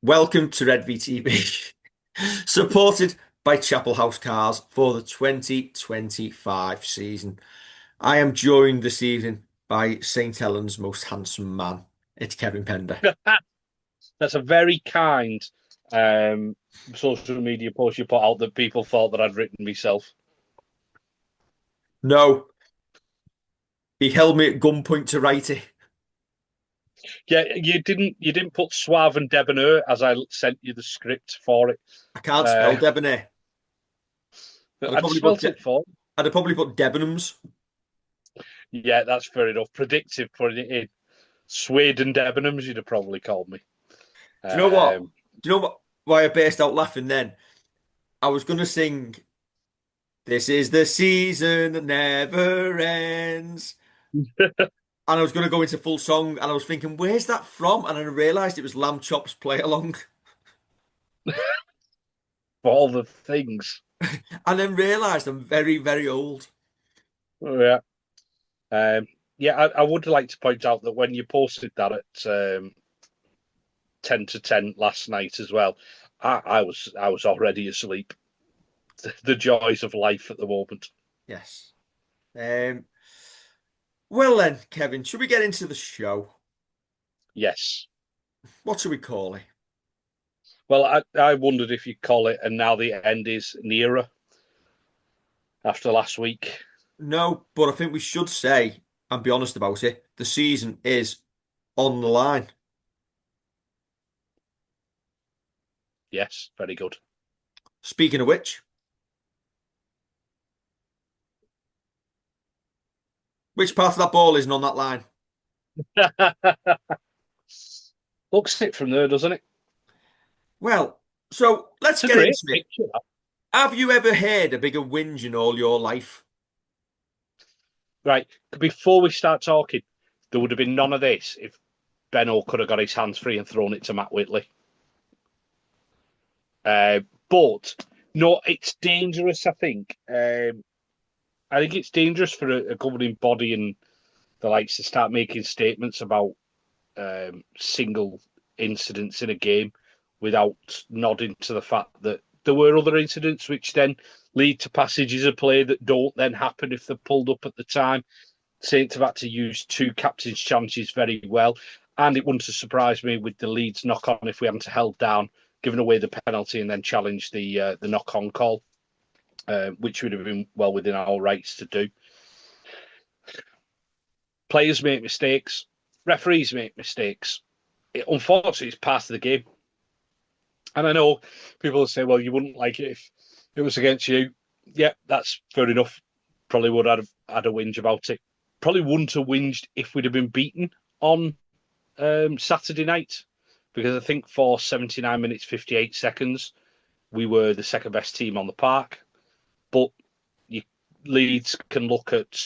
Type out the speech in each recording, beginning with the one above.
Welcome to Redvee TV, supported by Chapel House Cars for the 2025 season. I am joined this evening by St. Helens' most handsome man. It's Kevin Pender. That's a very kind um, social media post you put out that people thought that I'd written myself. No, he held me at gunpoint to write it. Yeah, you didn't put suave and debonair as I sent you the script for it. I can't spell Uh, debonair. I'd have I'd probably put spelt it for. I'd have probably put Debenhams. Yeah, that's fair enough. Predictive putting it in. Swede and Debenhams, you'd have probably called me. Do you know what? Um, Do you know what? Why I burst out laughing then? I was going to sing, "This is the season that never ends." And I was going to go into full song, and I was thinking, where's that from? And I realised it was Lamb Chop's Play Along. for all the things. And then realised I'm very, very old. Oh, yeah. Yeah, I would like to point out that when you posted that at 10 to 10 last night as well, I was already asleep. The joys of life at the moment. Yes. Um, well then, Kevin, should we get into the show? Yes. What should we call it? Well, I wondered if you'd call it, and now the end is nearer after last week. No, but I think we should say and be honest about it. The season is on the line. Yes, very good. Speaking of which part of that ball isn't on that line? Looks it from there, doesn't it? Well, so let's It's a get great into it. picture. That. Have you ever heard a bigger whinge in all your life? Right, before we start talking, there would have been none of this if Benno could have got his hands free and thrown it to Matt Whitley. But no, it's dangerous. I think it's dangerous for a governing body and the likes to start making statements about single incidents in a game without nodding to the fact that there were other incidents which then lead to passages of play that don't then happen if they're pulled up at the time. Saints have had to use two captain's chances very well, and it wouldn't have surprised me with the Leeds knock on if we hadn't held down, given away the penalty, and then challenged the knock on call, which would have been well within our rights to do. Players make mistakes, referees make mistakes. Unfortunately, it's part of the game. And I know people will say, well, you wouldn't like it if it was against you. Yeah, that's fair enough. Probably would have had a whinge about it. Probably wouldn't have whinged if we'd have been beaten on Saturday night, because I think for 79 minutes, 58 seconds, we were the second best team on the park. But you, Leeds can look at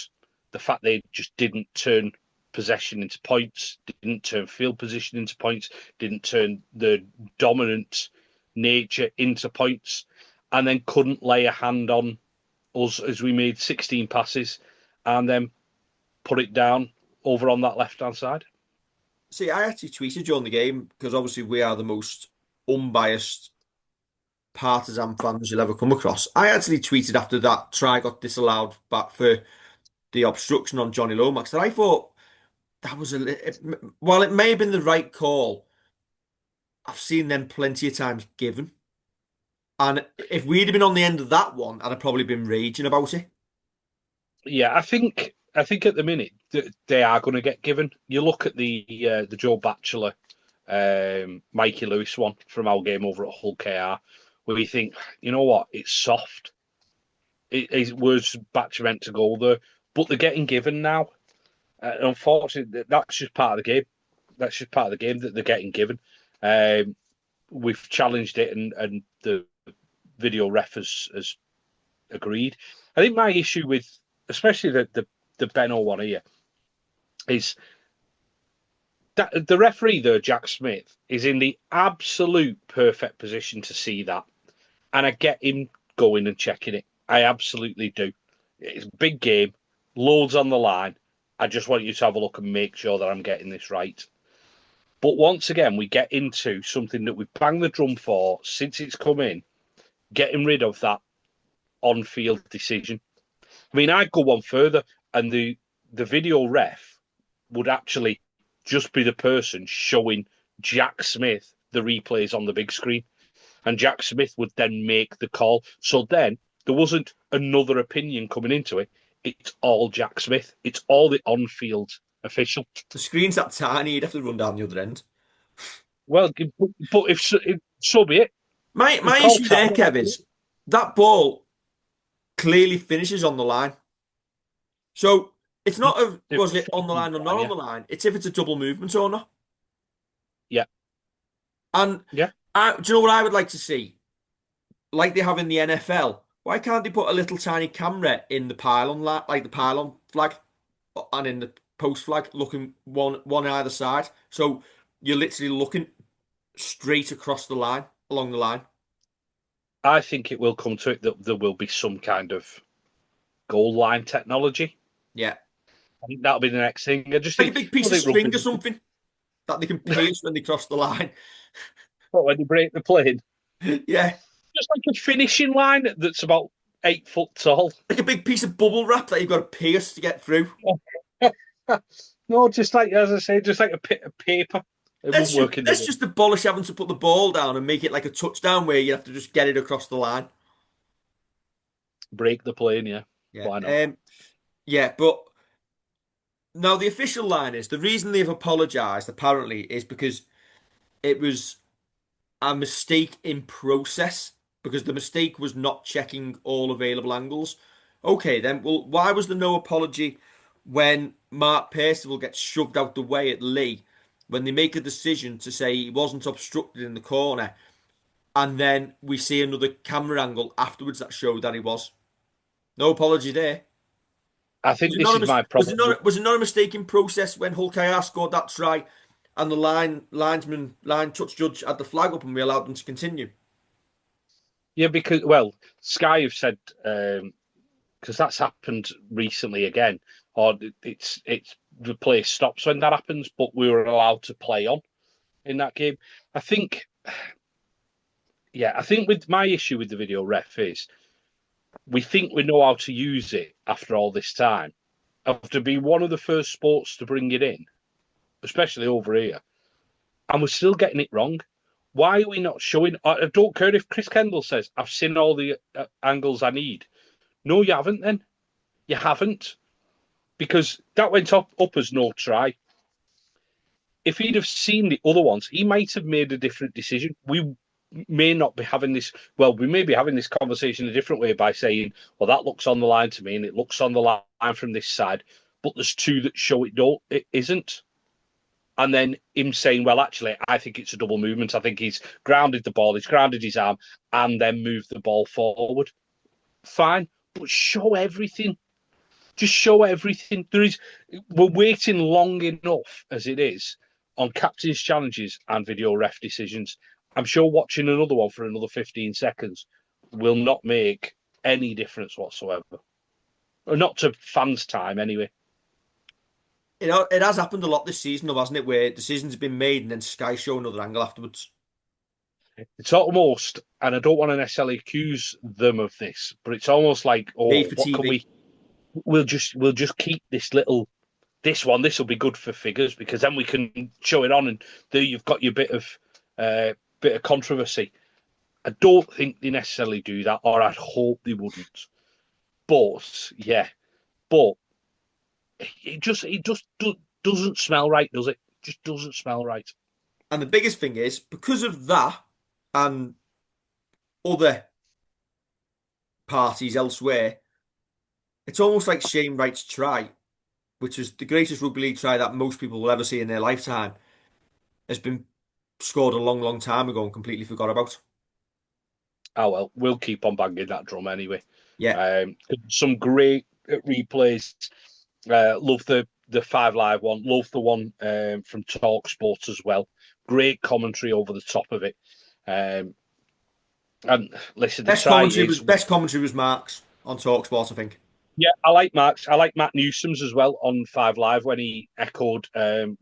the fact they just didn't turn possession into points, didn't turn field position into points, didn't turn the dominant nature into points, and then couldn't lay a hand on us as we made 16 passes and then put it down over on that left hand side. See, I actually tweeted during the game because obviously we are the most unbiased partisan fans you'll ever come across. I actually tweeted after that try got disallowed back for the obstruction on Johnny Lomax that I thought that was while it may have been the right call, I've seen them plenty of times given. And if we'd have been on the end of that one, I'd have probably been raging about it. Yeah, I think at the minute they are going to get given. You look at the Joe Batchelor, Mikey Lewis one from our game over at Hull KR, where you think, you know what, it's soft. It was Batcher meant to go there, but they're getting given now. Unfortunately, that's just part of the game. That's just part of the game that they're getting given. Um, we've challenged it, and the video ref has agreed. I think my issue with, especially the Benno one here, is that the referee there, Jack Smith, is in the absolute perfect position to see that, and I get him going and checking it. I absolutely do. It's a big game, loads on the line. I just want you to have a look and make sure that I'm getting this right. But once again, we get into something that we've banged the drum for since it's come in, getting rid of that on-field decision. I mean, I'd go one further, and the video ref would actually just be the person showing Jack Smith the replays on the big screen, and Jack Smith would then make the call. So then there wasn't another opinion coming into it. It's all Jack Smith. It's all the on-field official. The screen's that tiny, you'd have to run down the other end. Well, but if so be it. My Call issue there, time. Kev, is that ball clearly finishes on the line. So it's not a was it on the line or not on Yeah. the line. It's if it's a double movement or not. Yeah. And Yeah. do you know what I would like to see? Like they have in the NFL. Why can't they put a little tiny camera in the pylon, like the pylon flag, and in the post flag, looking one either side? So you're literally looking straight across the line, along the line. I think it will come to it that there will be some kind of goal line technology. Yeah, I think that'll be the next thing. I just like a think, big piece I of think string or rugby, something that they can pierce when they cross the line. when you break the plane, Yeah, just like a finishing line that's about 8 foot tall. like a big piece of bubble wrap that you've got to pierce to get through. No, just like, as I say, just like a bit of paper. It won't work in Let's the just abolish having to put the ball down and make it like a touchdown where you have to just get it across the line. break the plane. Yeah, Yeah. why not? Yeah, but now the official line is the reason they've apologized apparently is because it was a mistake in process because the mistake was not checking all available angles. Okay, then, well, why was there no apology when Mark Percival gets shoved out the way at Lee when they make a decision to say he wasn't obstructed in the corner, and then we see another camera angle afterwards that showed that he was. No apology there. I Was think it this not is my was problem. it not was it not a mistake in process when Hulk scored that try and the line touch judge had the flag up and we allowed them to continue? Yeah, because, well, Sky have said, because that's happened recently again, or it's the play stops when that happens, but we were allowed to play on in that game. I think, yeah, I think with my issue with the video ref is we think we know how to use it after all this time. After being one of the first sports to bring it in, especially over here, and we're still getting it wrong. Why are we not showing? I don't care if Chris Kendall says, I've seen all the angles I need. No, you haven't then. You haven't. Because that went up as no try. If he'd have seen the other ones, he might have made a different decision. We may not be having this. Well, we may be having this conversation a different way by saying, well, that looks on the line to me and it looks on the line from this side, but there's two that show it isn't. And then him saying, well, actually, I think it's a double movement. I think he's grounded the ball, he's grounded his arm, and then moved the ball forward. Fine, but show everything. Just show everything. We're waiting long enough as it is on captain's challenges and video ref decisions. I'm sure watching another one for another 15 seconds will not make any difference whatsoever. Or not to fans' time, anyway. It has happened a lot this season, though, hasn't it? Where decisions have been made and then Sky show another angle afterwards. It's almost, and I don't want to necessarily accuse them of this, but it's almost like, oh, Made for what can TV. we'll just keep this one. This will be good for figures because then we can show it on, and there you've got your bit of controversy. I don't think they necessarily do that, or I'd hope they wouldn't. But yeah, but it just doesn't smell right, does it? Just doesn't smell right. And the biggest thing is because of that and other parties elsewhere, it's almost like Shane Wright's try, which is the greatest rugby league try that most people will ever see in their lifetime, has been scored a long, long time ago and completely forgot about. Oh well, we'll keep on banging that drum anyway. Yeah. Some great replays. Love the Five Live one. Love the one from Talk Sports as well. Great commentary over the top of it. And listen, the try is Best commentary was Mark's on Talksport, I think. Yeah, I like Matt Newsom's as well on Five Live when he echoed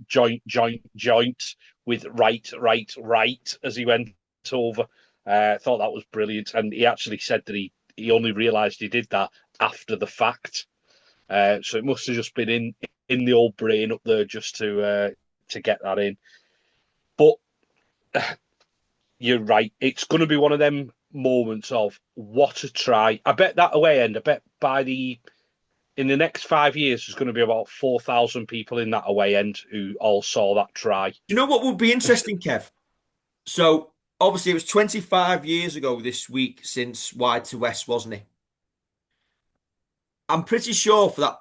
joint with right as he went over. I thought that was brilliant, and he actually said that he only realised he did that after the fact. So it must have just been in the old brain up there just to get that in. But you're right. It's going to be one of them moments of what a try. I bet that away end. I bet in the next 5 years, there's going to be about 4,000 people in that away end who all saw that try. You know what would be interesting, Kev? So obviously it was 25 years ago this week since Wide to West, wasn't it? I'm pretty sure for that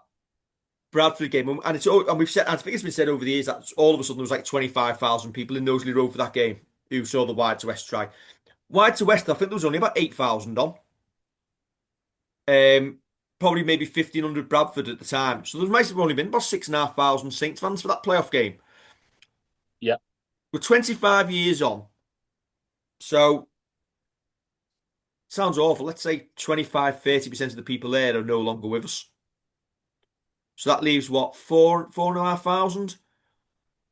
Bradford game, and we've said, I think it's been said over the years that all of a sudden there was like 25,000 people in Knowsley Road for that game who saw the Wide to West try. Wide to West, I think there was only about 8,000 on. Probably maybe 1,500 Bradford at the time. So there might have only been about 6,500 Saints fans for that playoff game. Yeah, We're 25 years on. So sounds awful. Let's say 25-30% of the people there are no longer with us. So that leaves what, 4,500?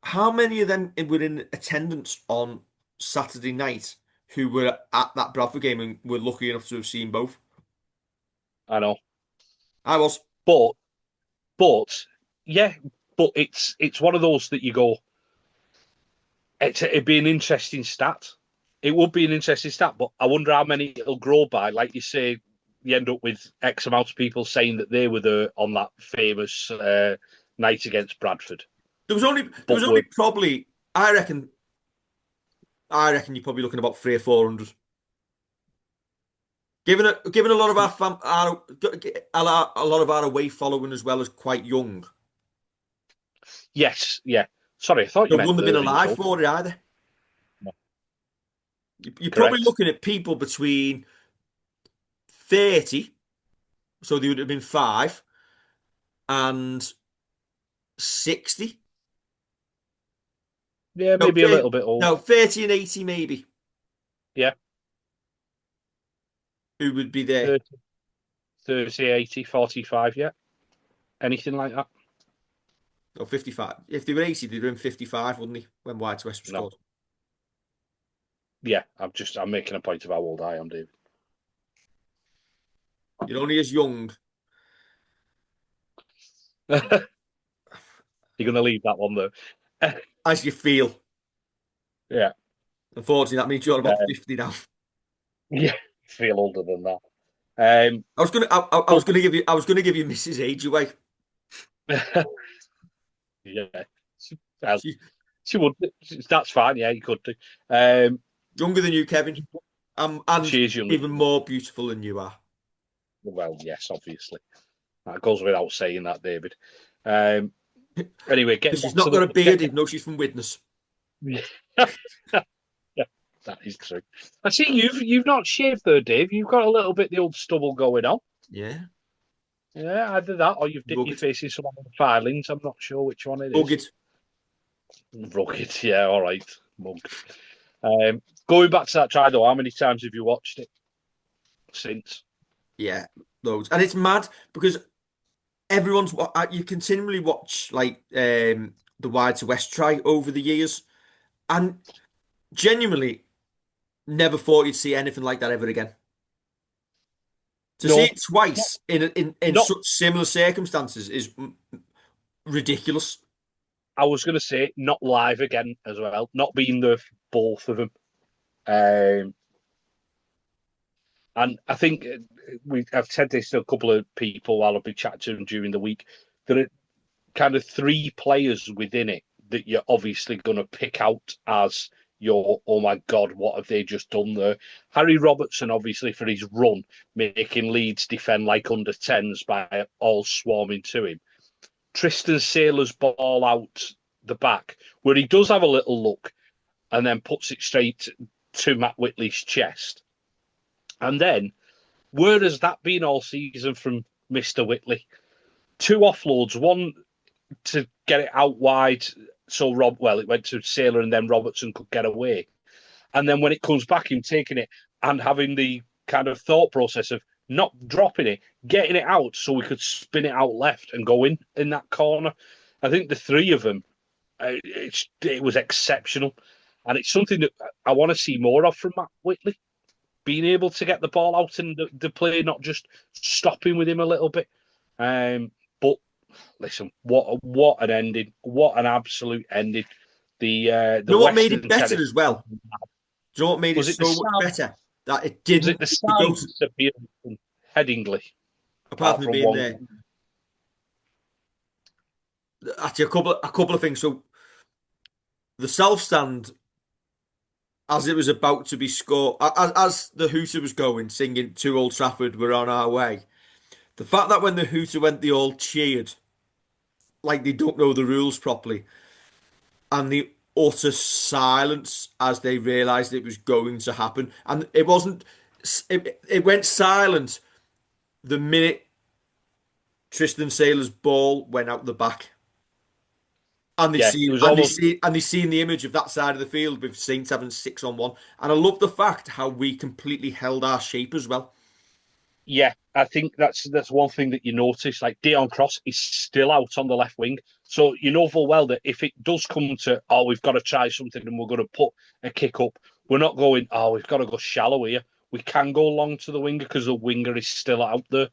How many of them were in attendance on Saturday night who were at that Bradford game and were lucky enough to have seen both? I know. I was. But but yeah, but it's one of those that you go. It'd be an interesting stat. It would be an interesting stat, but I wonder how many it'll grow by. Like you say, you end up with X amount of people saying that they were there on that famous night against Bradford. There was only probably I reckon you're probably looking about 300 or 400. Given a lot of our away following as well as quite young, Yes, yeah. Sorry, I thought they you meant wouldn't have been there in alive total. for it either. No, You're probably correct. looking at people between 30, so they would have been 5, and 60. Yeah, No, maybe a little bit old. no, 30 and 80 maybe, Yeah, who would be there. 30, 30, 80, 45, yeah. Anything like that? Or 55. If they were 80, they'd have been 55, wouldn't they? When White to West was No. scored. Yeah, I'm making a point of how old I am, David. You're only as young. You're going to leave that one there. As you feel. Yeah. Unfortunately, that means you're about 50 now. Yeah, feel older than that. I But was gonna give you, Mrs. Age away. yeah, well, She's she would. That's fine. Yeah, you could do. Um, younger than you, Kevin, and she is young. even more beautiful than you are. Well, yes, obviously. That goes without saying that, David. Um, anyway, Because getting she's back to not the got a beard, even though she's from Widnes. Yeah, that is true. I see you've not shaved though, Dave. You've got a little bit the old stubble going on. Yeah, Yeah, either that or you've dipped your rugged, face in some of the filings. I'm not sure which one it is. rugged. Rugged, yeah, all right. Mugged. Going back to that try though, how many times have you watched it since? Yeah, loads. And it's mad because you continually watch like the Wide to West try over the years, and genuinely never thought you'd see anything like that ever again. To see No, it not twice in not. such similar circumstances is ridiculous. I was going to say not live again as well. Not being there for both of them. Um, and I think I've said this to a couple of people while I've been chatting to them during the week. There are kind of three players within it that you're obviously going to pick out as your, oh my God, what have they just done there? Harry Robertson, obviously, for his run, making Leeds defend like under 10s by all swarming to him. Tristan Saylor's ball out the back, where he does have a little look and then puts it straight to Matt Whitley's chest. And then, where has that been all season from Mr. Whitley? Two offloads, one to get it out wide, so it went to Saylor and then Robertson could get away. And then when it comes back, him taking it and having the kind of thought process of, not dropping it, getting it out so we could spin it out left and go in that corner. I think the three of them, it was exceptional. And it's something that I want to see more of from Matt Whitley, being able to get the ball out in the play, not just stopping with him a little bit. But listen, what an ending! What an absolute ending! The You know what made it Western better tennis, as well? Do you know what made it was it the so much sound? better? That it Was it didn't the go to, silence of Bjorn Headingley? apart Apart from it from being one, there. Actually, a couple of things. So the South Stand, as it was about to be scored, as the hooter was going, singing "To Old Trafford, we're on our way." The fact that when the hooter went, they all cheered like they don't know the rules properly, and the utter silence as they realised it was going to happen, and it wasn't. It went silent the minute Tristan Saylor's ball went out the back. And they yeah, it see was and they almost see and they seen the image of that side of the field with Saints having 6-on-1. And I love the fact how we completely held our shape as well. yeah. I think that's one thing that you notice. Like Dion Cross is still out on the left wing, so you know full well that if it does come to we've got to try something and we're going to put a kick up, we're not going we've got to go shallow here. We can go long to the winger because the winger is still out there,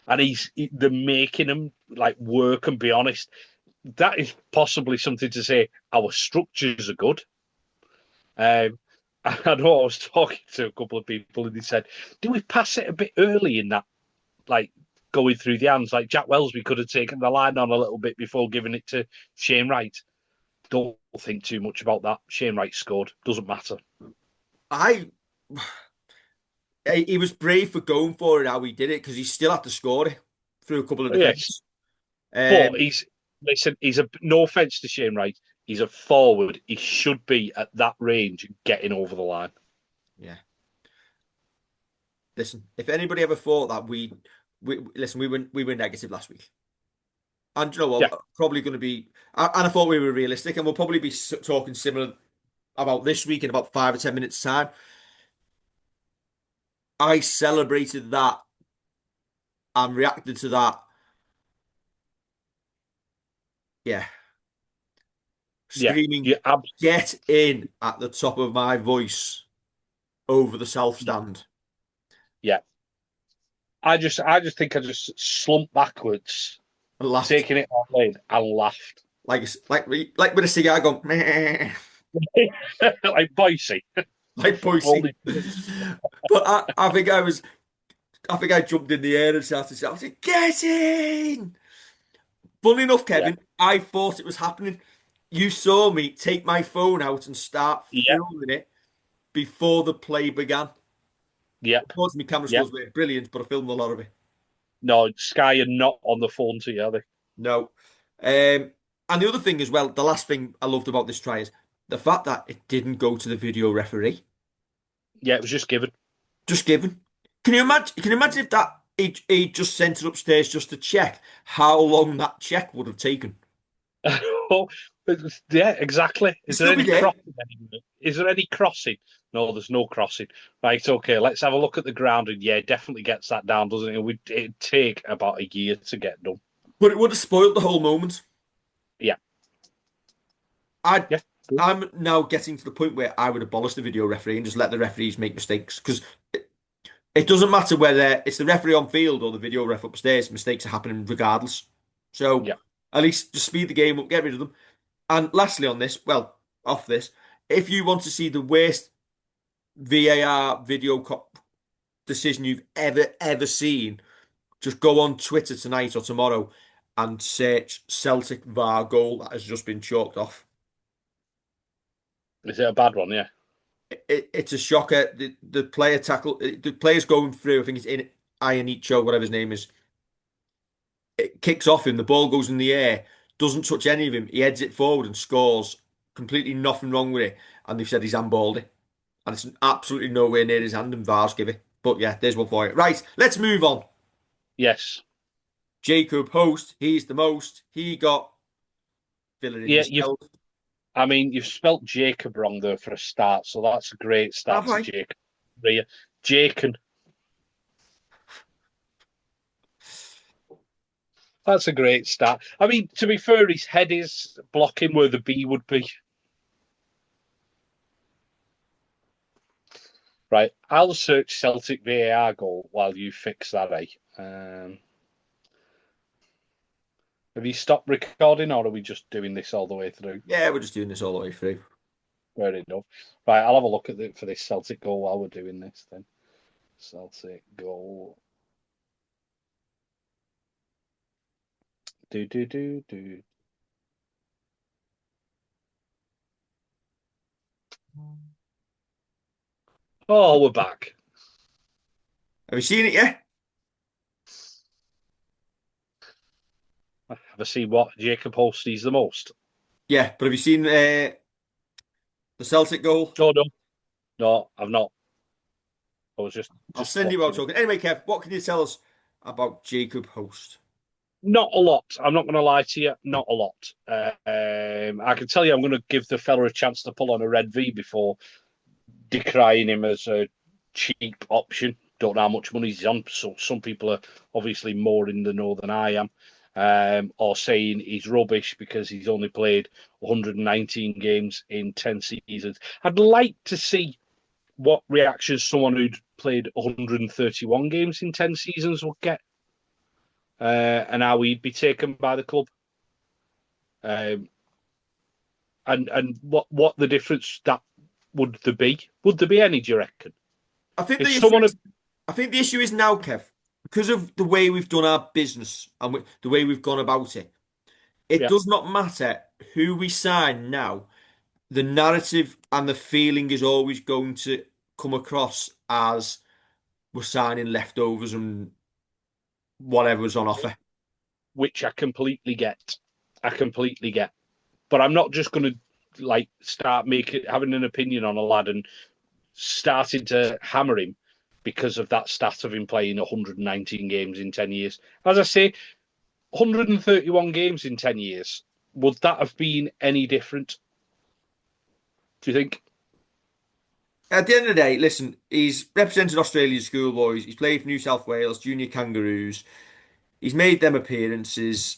and they're making him like work and be honest. That is possibly something to say. Our structures are good. I know I was talking to a couple of people and they said, "Do we pass it a bit early in that, like going through the hands? Like Jack Wellsby could have taken the line on a little bit before giving it to Shane Wright." Don't think too much about that. Shane Wright scored. Doesn't matter. I he was brave for going for it how he did it because he still had to score it through a couple of Yes, defenders. but Um, he's a no offense to Shane Wright. He's a forward. He should be at that range getting over the line. yeah. Listen, if anybody ever thought that we listen, we were negative last week, and you know Yeah, what? Probably going to be, and I thought we were realistic, and we'll probably be talking similar about this week in about 5 or 10 minutes time. I celebrated that and reacted to that. Yeah, yeah, screaming, you ab- get in at the top of my voice over the South Stand yeah. I just think I just slumped backwards, and laughed taking it all in, and laughed like with a cigar going, meh, like Boise. like Boise. Only But I think I jumped in the air and started shouting, get in! Funny enough, yeah, Kevin, I thought it was happening. You saw me take my phone out and start yeah, filming it before the play began. yep, Unfortunately, my camera yep. skills were brilliant, but I filmed a lot of it. No, Sky are not on the phone to you, are they? No. And the other thing as well, the last thing I loved about this try is the fact that it didn't go to the video referee. Yeah, it was just given. Just given. Can you imagine if that he just sent it upstairs just to check how long that check would have taken? Oh, yeah, exactly. It'd Is there still be any there. crossing anywhere? Is there any crossing? No, there's no crossing. Right, okay, let's have a look at the ground. And yeah, it definitely gets that down, doesn't it? It'd take about a year to get done. But it would have spoiled the whole moment. Yeah, I yeah, I'm now getting to the point where I would abolish the video referee and just let the referees make mistakes because it doesn't matter whether it's the referee on field or the video ref upstairs, mistakes are happening regardless. So yeah, at least just speed the game up, get rid of them. And lastly on this, well, off this, if you want to see the worst VAR decision you've ever seen, just go on Twitter tonight or tomorrow and search Celtic VAR goal that has just been chalked off. Is it a bad one? Yeah, It's a shocker. The player tackle, the player's going through. I think it's in Ianicho, whatever his name is. It kicks off him. The ball goes in the air, doesn't touch any of him. He heads it forward and scores. Completely nothing wrong with it. And they've said he's handballed it. And it's absolutely nowhere near his hand, and VAR's give it. But yeah, there's one for you. Right, let's move on. yes, Jacob Host, he's the most. He got fill it in yeah. You've, yourself. I mean, you've spelt Jacob wrong there for a start, so that's a great Have start to I? Jacob. Jacob, That's a great start. I mean, to be fair, his head is blocking where the B would be. Right, I'll search Celtic VAR goal while you fix that, eh? Have you stopped recording, or are we just doing this all the way through? Yeah, we're just doing this all the way through. Fair enough. Right, I'll have a look at for this Celtic goal while we're doing this then. Celtic goal. Do. Oh, we're back. Have you seen it yet? Have I seen what Jacob Holste's the most? Yeah, but have you seen the Celtic goal? Oh, no. No, I've not. I was I'll just send you out watching it. talking. Anyway, Kev, what can you tell us about Jacob Host? Not a lot. I'm not going to lie to you. Not a lot. I can tell you, I'm going to give the fella a chance to pull on a Redvee before decrying him as a cheap option. Don't know how much money he's on. So some people are obviously more in the know than I am, or saying he's rubbish because he's only played 119 games in 10 seasons. I'd like to see what reactions someone who'd played 131 games in 10 seasons would get, and how he'd be taken by the club. And what the difference that would there be? Would there be any? Do you reckon? I think If the issue someone, is, I think the issue is now, Kev, because of the way we've done our business and the way we've gone about it. It yeah, does not matter who we sign now. The narrative and the feeling is always going to come across as we're signing leftovers and whatever's on offer. which I completely get, but I'm not just going to like start making having an opinion on a lad and starting to hammer him because of that stat of him playing 119 games in 10 years. As I say, 131 games in 10 years. Would that have been any different? Do you think? At the end of the day, listen, he's represented Australia's schoolboys. He's played for New South Wales Junior Kangaroos. He's made them appearances.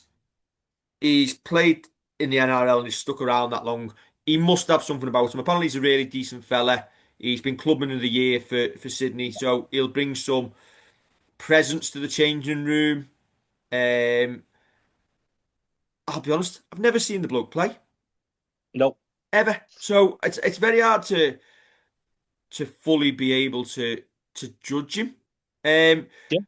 He's played in the NRL and he's stuck around that long. He must have something about him. Apparently, he's a really decent fella. He's been clubman of the year for Sydney, so he'll bring some presence to the changing room. Um, I'll be honest, I've never seen the bloke play No. ever, so it's very hard to fully be able to judge him. Um, Yeah.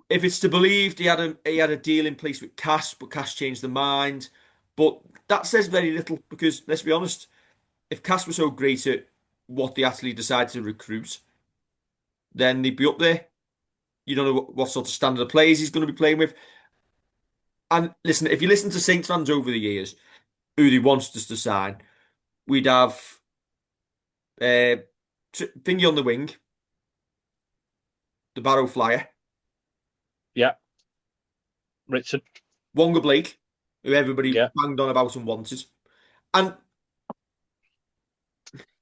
if it's to believe he had a deal in place with Cass, but Cass changed the mind. But that says very little because let's be honest, if Cass was so great at what they actually decided to recruit, then they'd be up there. You don't know what sort of standard of players he's going to be playing with. And listen, if you listen to Saints fans over the years, who they wanted us to sign, we'd have uh, Thingy on the wing, the Barrow Flyer, Yeah. Ritson. Wonga Blake, who everybody Yeah. banged on about and wanted. And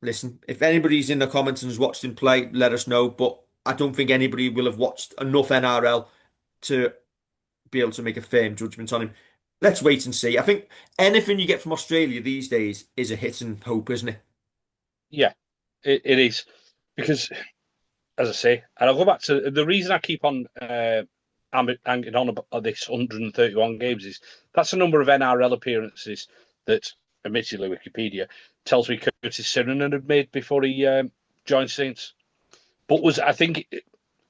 listen, if anybody's in the comments and has watched him play, let us know. But I don't think anybody will have watched enough NRL to be able to make a firm judgment on him. Let's wait and see. I think anything you get from Australia these days is a hit and hope, isn't it? Yeah. It is because, as I say, and I'll go back to the reason I keep on hanging on about this 131 games is that's a number of NRL appearances that, admittedly, Wikipedia tells me Curtis Sirenan had made before he joined Saints. But I think,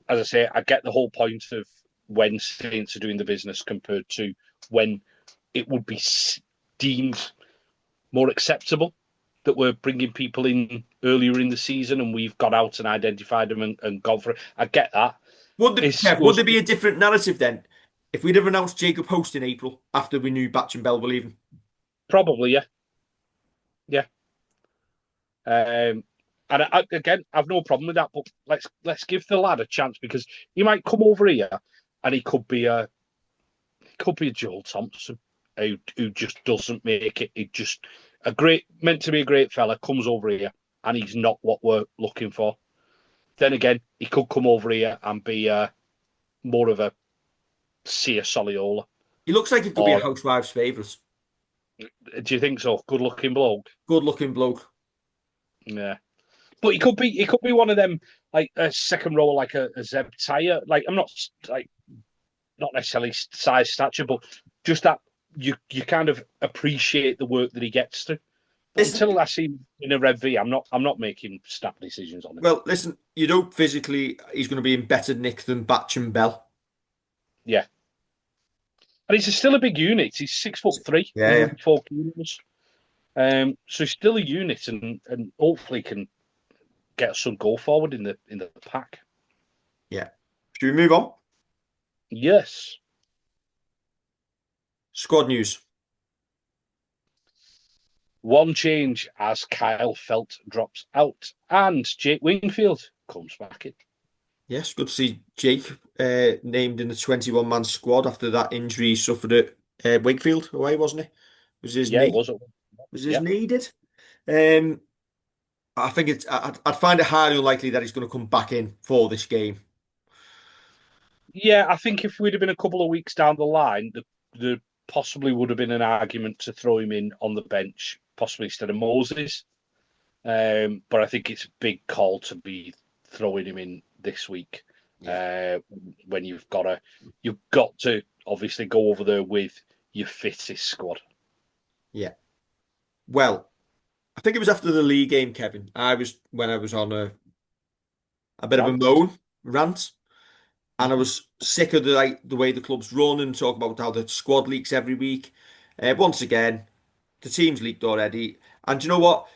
as I say, I get the whole point of when Saints are doing the business compared to when it would be deemed more acceptable that we're bringing people in earlier in the season and we've got out and identified them and gone for it. I get that. Kev, would there be a different narrative then if we'd have announced Jacob Host in April after we knew Batch and Bell were leaving? Probably, yeah. Yeah. And again, I've no problem with that. But let's give the lad a chance because he might come over here and he could be a Joel Thompson who just doesn't make it. He just meant to be a great fella comes over here and he's not what we're looking for. Then again, he could come over here and be more of a Sia Soliola He looks like he could be a Or housewife's favourite. do you think so? Good looking bloke. Good looking bloke. Yeah. But he could be one of them, like a second row, like a Zeb Tire. Like I'm not like not necessarily size stature, but just that you kind of appreciate the work that he gets to. But Listen, until I see him in a Redvee, I'm not making snap decisions on him. well, listen, you know physically he's going to be in better nick than Batch and Bell. Yeah, and he's still a big unit. He's 6'3", Yeah, yeah. 104 kilos. So he's still a unit, and hopefully can get some go forward in the pack. Yeah. Should we move on? Yes. Squad news. One change as Kyle Felt drops out and Jake Wingfield comes back in. Yes, good to see Jake named in the 21-man squad after that injury he suffered at Wakefield away, wasn't it? Was his Yeah, it knee? was. Was his Yeah. knee did? Um, I think I'd find it highly unlikely that he's going to come back in for this game. Yeah, I think if we'd have been a couple of weeks down the line, there possibly would have been an argument to throw him in on the bench, possibly instead of Moses. But I think it's a big call to be throwing him in this week. Yeah, Uh, when you've got to obviously go over there with your fittest squad. yeah. Well, I think it was after the league game, Kevin. I was on a bit of a Rant. moan rant, and I Mhm. was sick of the way the club's run and talk about how the squad leaks every week. Once again, the team's leaked already, and do you know what?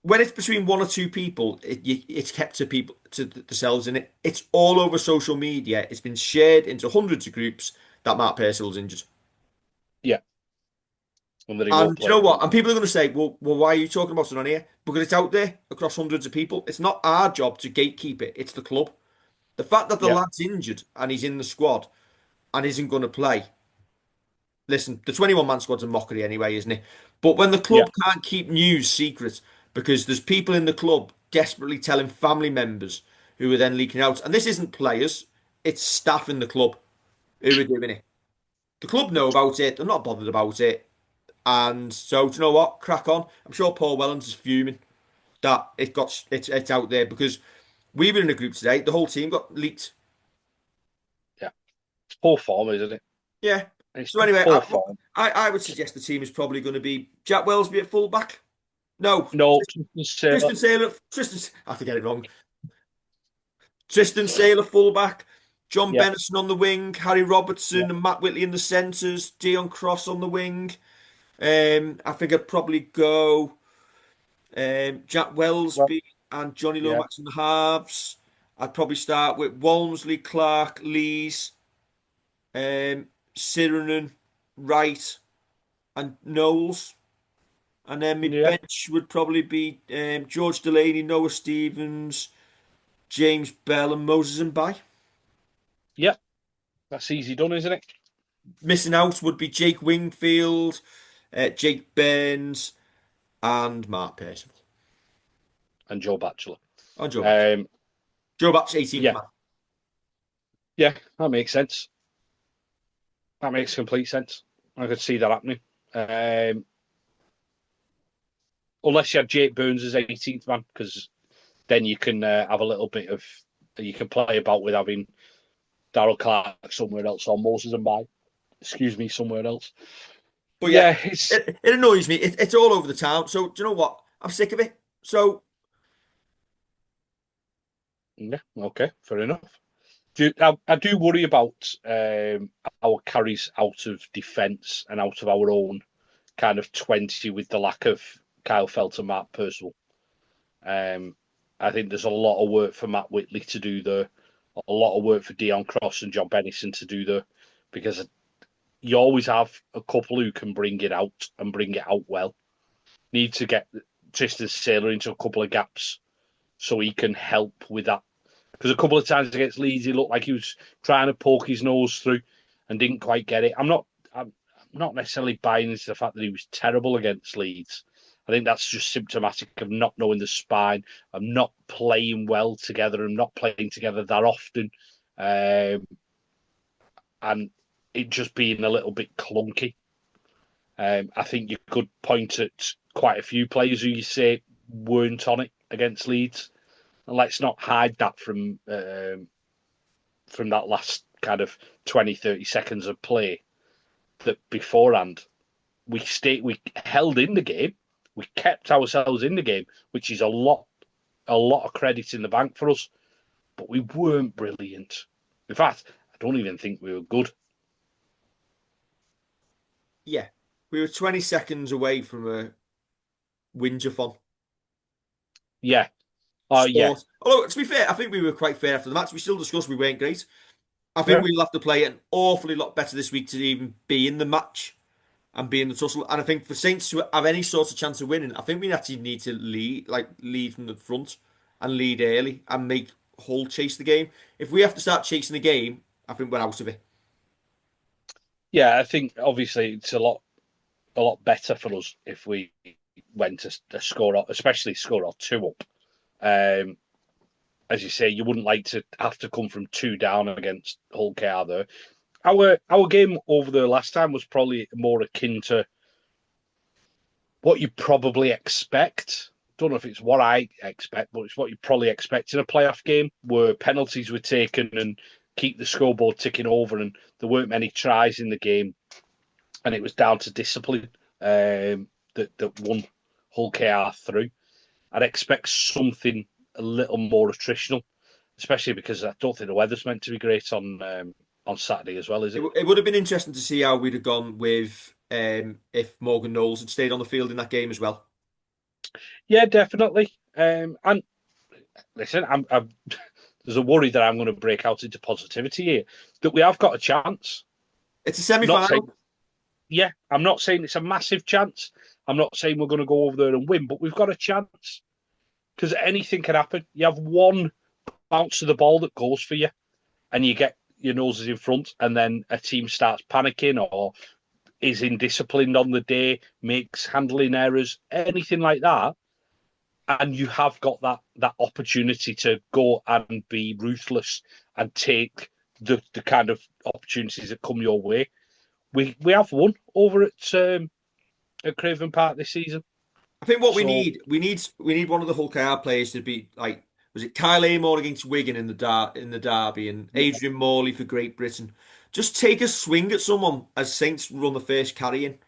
When it's between one or two people, it's kept to people to themselves in it. It's all over social media. It's been shared into hundreds of groups that Mark Purcell's injured. Yeah, and that he won't And do you play. know what? And people are going to say, well, why are you talking about it on here? Because it's out there across hundreds of people. It's not our job to gatekeep it. It's the club. The fact that the Yeah, lad's injured and he's in the squad and isn't going to play. Listen, the 21-man squad's a mockery anyway, isn't it? But when the yeah, club can't keep news secret because there's people in the club desperately telling family members who are then leaking out, and this isn't players, it's staff in the club who are doing it. The club know about it, they're not bothered about it, and so do you know what? Crack on. I'm sure Paul Wellens is fuming that it's out there because we were in a group today, the whole team got leaked. yeah. It's poor form, isn't it? Yeah. It's So anyway, poor form. I would suggest the team is probably going to be Jack Wellsby at fullback. No, No, just say that. Tristan Saylor. I have to get it wrong. Tristan Saylor fullback. John Yeah, Bennison on the wing. Harry yeah, Robertson and Matt Whitley in the centres. Dion Cross on the wing. I think I'd probably go Jack well, Wellsby and Johnny yeah, Lomax in the halves. I'd probably start with Walmsley, Clark, Lees, Sirenen, Wright, and Knowles. And then my yeah, bench would probably be George Delaney, Noah Stevens, James Bell, and Moses and By. yeah. That's easy done, isn't it? Missing out would be Jake Wingfield, Jake Burns, and Mark Pearson. And Joe Batchelor. Oh, Joe Batch. Um, Joe Batch, 18th yeah, man. yeah, that makes sense. That makes complete sense. I could see that happening. Um, unless you had Jake Burns as 18th man, because then you can have a little bit of you can play about with having Darryl Clark somewhere else or Moses and By, excuse me, somewhere else. But yeah, Yeah, it's it annoys me. It's all over the town. So do you know what? I'm sick of it. So yeah, okay, fair enough. I do worry about our carries out of defence and out of our own kind of 20 with the lack of Kyle Felt and Matt Purcell. Um, I think there's a lot of work for Matt Whitley to do there, a lot of work for Dion Cross and John Bennison to do there, because you always have a couple who can bring it out and bring it out well. Need to get Tristan Saylor into a couple of gaps so he can help with that. Because a couple of times against Leeds, he looked like he was trying to poke his nose through and didn't quite get it. I'm not necessarily buying into the fact that he was terrible against Leeds. I think that's just symptomatic of not knowing the spine, of not playing well together and not playing together that often. And it just being a little bit clunky. I think you could point at quite a few players who you say weren't on it against Leeds. And let's not hide that from that last kind of 20, 30 seconds of play, that beforehand we held in the game, we kept ourselves in the game, which is a lot of credit in the bank for us. But we weren't brilliant. In fact, I don't even think we were good. Yeah, we were 20 seconds away from a whinge-a-thon Yeah. Oh yeah. sport. Although, to be fair, I think we were quite fair after the match. We still discussed we weren't great. I think Yeah. we'll have to play an awfully lot better this week to even be in the match and be in the tussle. And I think for Saints to have any sort of chance of winning, I think we actually need to lead from the front and lead early and make Hull chase the game. If we have to start chasing the game, I think we're out of it. Yeah, I think obviously it's a lot better for us if we went to score, especially score or two up. Um, as you say, you wouldn't like to have to come from two down against Hull KR there. Our game over the last time was probably more akin to what you probably expect. Don't know if it's what I expect, but it's what you probably expect in a playoff game where penalties were taken and keep the scoreboard ticking over, and there weren't many tries in the game, and it was down to discipline that won Hull KR through. I'd expect something a little more attritional, especially because I don't think the weather's meant to be great on Saturday as well, is it? It would have been interesting to see how we'd have gone with if Morgan Knowles had stayed on the field in that game as well. Yeah, definitely. And listen, there's a worry that I'm going to break out into positivity here, that we have got a chance. It's a Not saying, semi-final. yeah, I'm not saying it's a massive chance. I'm not saying we're going to go over there and win, but we've got a chance because anything can happen. You have one bounce of the ball that goes for you, and you get your noses in front, and then a team starts panicking or is indisciplined on the day, makes handling errors, anything like that, and you have got that opportunity to go and be ruthless and take the kind of opportunities that come your way. We have won over at Craven Park this season. I think what So we need one of the Hull KR players to be like, was it Kyle Amor against Wigan in the derby and yeah, Adrian Morley for Great Britain. Just take a swing at someone as Saints run the first carry in.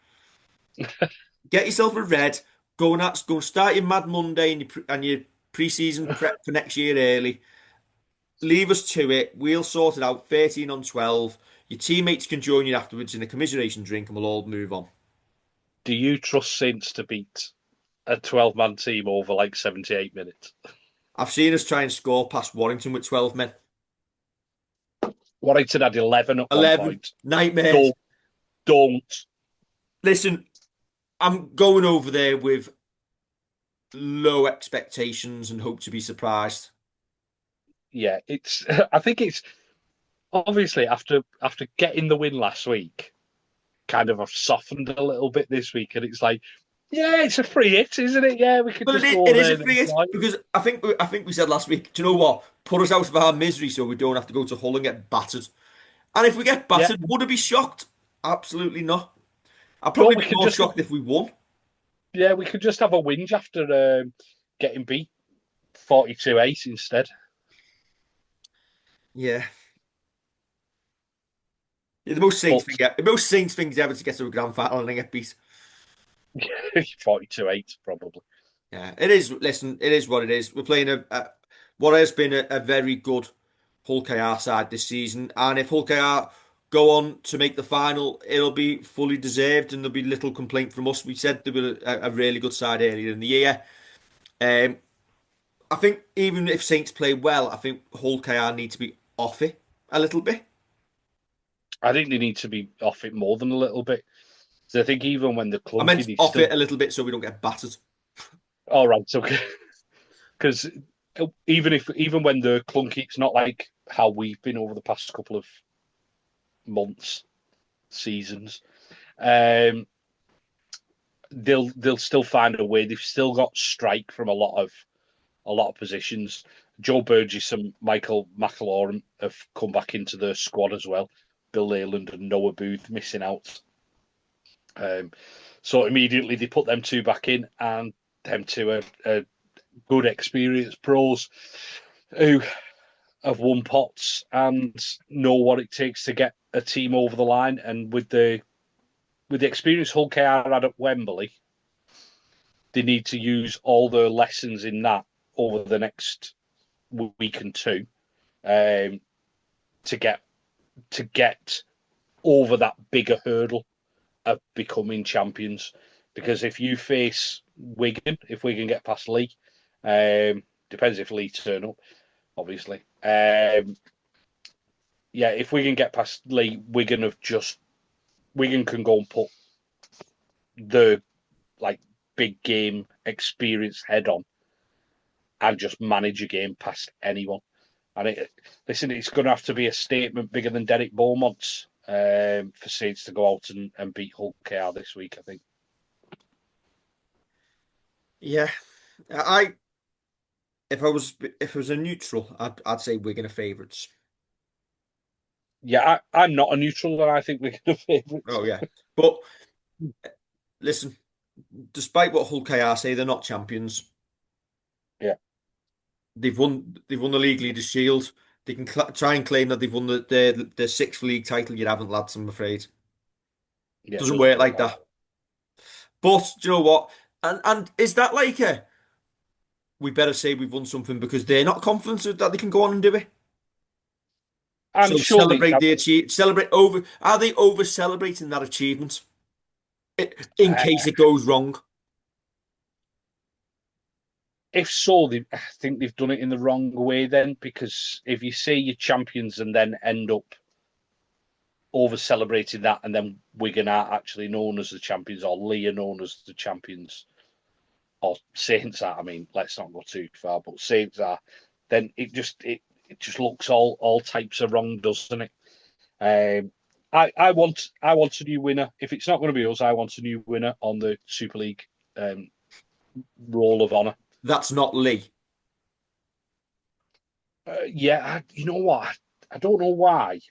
Get yourself a red. Go and start your Mad Monday and your pre-season prep for next year early. Leave us to it. We'll sort it out. 13 on 12. Your teammates can join you afterwards in a commiseration drink, and we'll all move on. do you trust Saints to beat a 12-man team over like 78 minutes? I've seen us try and score past Warrington with 12 men. Warrington had 11 at one 11 point. nightmares. Don't. Listen, I'm going over there with low expectations and hope to be surprised. Yeah, it's. I think it's obviously after getting the win last week, kind of have softened a little bit this week, and it's like, yeah, it's a free hit, isn't it? Yeah, we could But just go it over is there a and free hit enjoy. because I think we said last week, do you know what? Put us out of our misery so we don't have to go to Hull and get battered. And if we get Yeah, battered, would I be shocked? Absolutely not. I'd no, probably we be could more just shocked if we won. yeah, we could just have a whinge after getting beat 42-8 instead. Yeah. Yeah, But the most Saints things ever to get to a grand final and then get beat. 42-8 probably. Yeah, it is. Listen, it is what it is. We're playing what has been a very good Hull KR side this season, and if Hull KR go on to make the final, it'll be fully deserved, and there'll be little complaint from us. We said they were a really good side earlier in the year. Um, I think even if Saints play well, I think Hull KR need to be off it a little bit. I think they need to be off it more than a little bit. So I think even when they're I clunky, meant they off still it a little bit so we don't get battered. all right. Okay, because even when they're clunky, it's not like how we've been over the past couple of months, seasons. Um, they'll still find a way. They've still got strike from a lot of positions. Joe Burgess and Michael McElaurin have come back into the squad as well. Bill Leyland and Noah Booth missing out. So immediately they put them two back in, and them two are good, experienced pros who have won pots and know what it takes to get a team over the line. And with the experience Hull KR had at Wembley, they need to use all the lessons in that over the next week and two, to get over that bigger hurdle of becoming champions. Because if you face Wigan, if Wigan get past Lee, depends if Lee turn up, obviously. Yeah, if Wigan get past Lee, Wigan can go and put the like big game experience head on and just manage a game past anyone. And it's going to have to be a statement bigger than Derek Beaumont's for Saints to go out and beat Hull KR this week, I think. Yeah, if it was a neutral, I'd say Wigan are favourites. Yeah, I'm not a neutral, and I think we're going to favourites. Oh yeah, but listen, despite what Hull KR say, they're not champions. Yeah, they've won the League Leaders Shield. They can try and claim that they've won the sixth league title. You haven't, lads. I'm afraid. yeah, Doesn't work like that. But do you know what? And is that like we better say we've won something because they're not confident that they can go on and do it? And So surely, celebrate the achieve. Celebrate over. Are they over celebrating that achievement in case it goes wrong? if so, I think they've done it in the wrong way then, because if you say you're champions and then end up over celebrating that, and then Wigan are actually known as the champions, or Lee are known as the champions, or Saints are, I mean, let's not go too far, but Saints are, then it just looks all types of wrong, doesn't it? I want a new winner. If it's not going to be us, I want a new winner on the Super League Roll of Honour. That's not Lee. Yeah, you know what? I don't know why,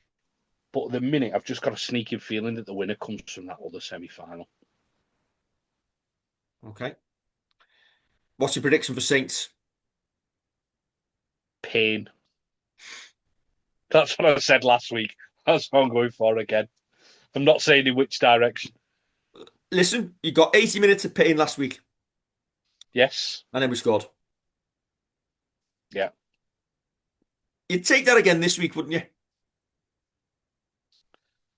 but at the minute I've just got a sneaking feeling that the winner comes from that other semi-final. Okay. What's your prediction for Saints? Pain. That's what I said last week. That's what I'm going for again. I'm not saying in which direction. Listen, you got 80 minutes of pain last week, Yes. and then we scored. Yeah. You'd take that again this week, wouldn't you?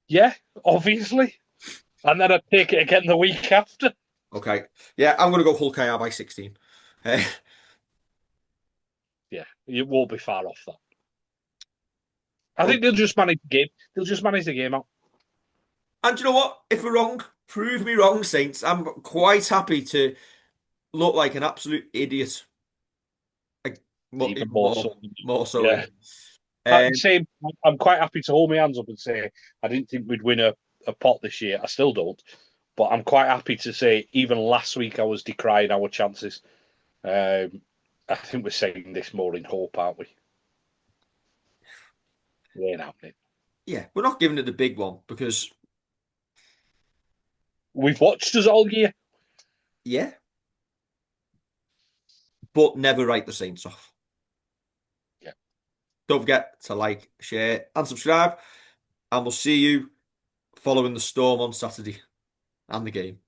Yeah, obviously. And then I'd take it again the week after. Okay. Yeah, I'm going to go Hull KR by 16. Yeah, you won't be far off that. I Oh, think they'll just manage the game. They'll just manage the game out. and you know what? If we're wrong, prove me wrong, Saints. I'm quite happy to look like an absolute idiot. Like, Even more more, so. more so. Yeah. Same. I'm quite happy to hold my hands up and say I didn't think we'd win a pot this year. I still don't. But I'm quite happy to say even last week I was decrying our chances. I think we're saying this more in hope, aren't we? It ain't happening. Yeah, we're not giving it the big one because, We've watched us all year. yeah, but never write the Saints off. Yeah. Don't forget to like, share, and subscribe, and we'll see you following the storm on Saturday and the game.